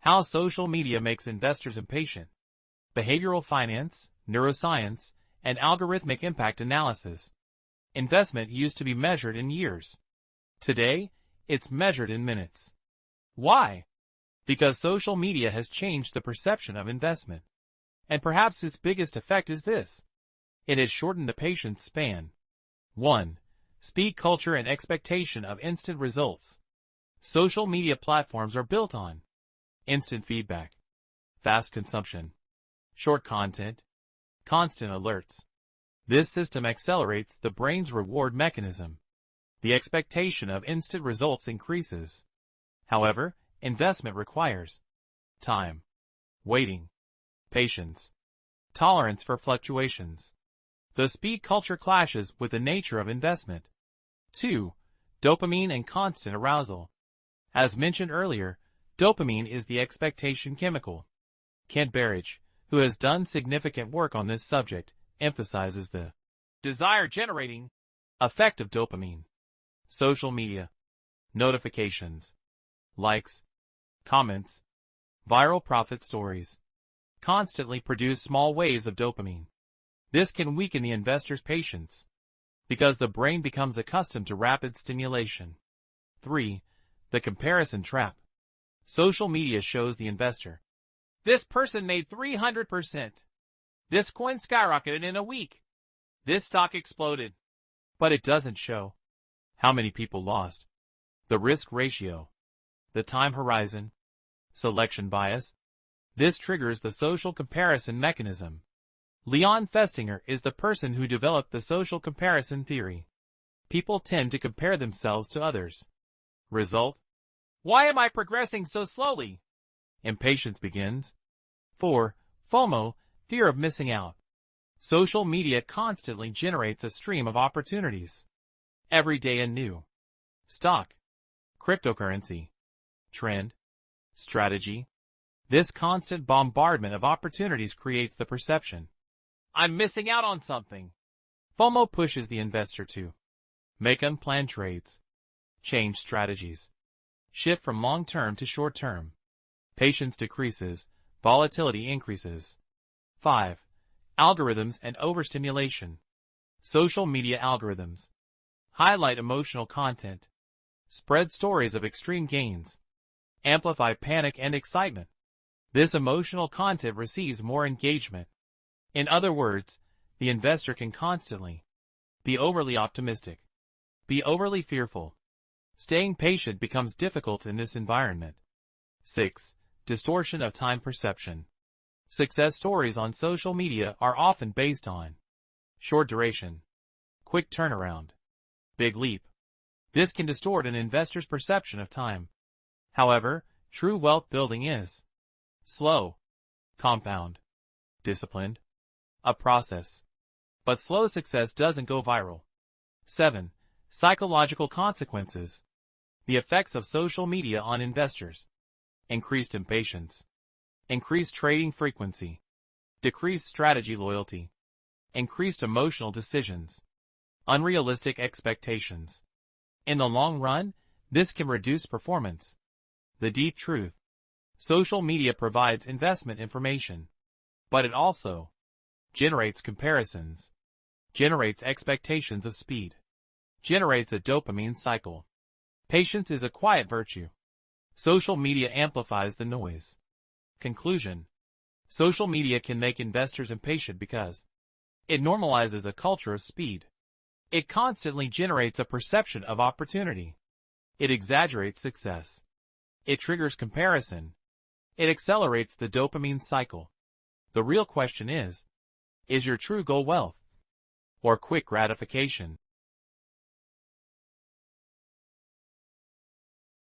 How social media makes investors impatient. Behavioral finance, neuroscience, and algorithmic impact analysis. Investment used to be measured in years. Today, it's measured in minutes. Why? Because social media has changed the perception of investment. And perhaps its biggest effect is this. It has shortened the patience span. 1. Speed culture and expectation of instant results. Social media platforms are built on instant feedback, fast consumption, short content, constant alerts. This system accelerates the brain's reward mechanism. The expectation of instant results increases. However, investment requires time, waiting, patience, tolerance for fluctuations. The speed culture clashes with the nature of investment. 2. Dopamine and constant arousal. As mentioned earlier, dopamine is the expectation chemical. Kent Berridge, who has done significant work on this subject, emphasizes the desire-generating effect of dopamine. Social media, notifications, likes, comments, viral profit stories constantly produce small waves of dopamine. This can weaken the investor's patience because the brain becomes accustomed to rapid stimulation. 3. The comparison trap. Social media shows the investor. This person made 300%. This coin skyrocketed in a week. This stock exploded. But it doesn't show how many people lost, the risk ratio, the time horizon, selection bias. This triggers the social comparison mechanism. Leon Festinger is the person who developed the social comparison theory. People tend to compare themselves to others. Result: why am I progressing so slowly? Impatience begins. 4. FOMO, fear of missing out. Social media constantly generates a stream of opportunities. Every day a new stock, cryptocurrency, trend, strategy. This constant bombardment of opportunities creates the perception, I'm missing out on something. FOMO pushes the investor to make unplanned trades, change strategies, shift from long-term to short-term. Patience decreases, volatility increases. 5. Algorithms and overstimulation. Social media algorithms highlight emotional content, spread stories of extreme gains, amplify panic and excitement. This emotional content receives more engagement. In other words, the investor can constantly be overly optimistic, be overly fearful. Staying patient becomes difficult in this environment. 6. Distortion of time perception. Success stories on social media are often based on short duration, quick turnaround, big leap. This can distort an investor's perception of time. However, true wealth building is slow, compound, disciplined, a process. But slow success doesn't go viral. 7. Psychological consequences. The effects of social media on investors. Increased impatience, increased trading frequency, decreased strategy loyalty, increased emotional decisions, unrealistic expectations. In the long run, this can reduce performance. The deep truth. Social media provides investment information, but it also generates comparisons, generates expectations of speed, generates a dopamine cycle. Patience is a quiet virtue. Social media amplifies the noise. Conclusion. Social media can make investors impatient because it normalizes a culture of speed. It constantly generates a perception of opportunity. It exaggerates success. It triggers comparison. It accelerates the dopamine cycle. The real question is your true goal wealth or quick gratification?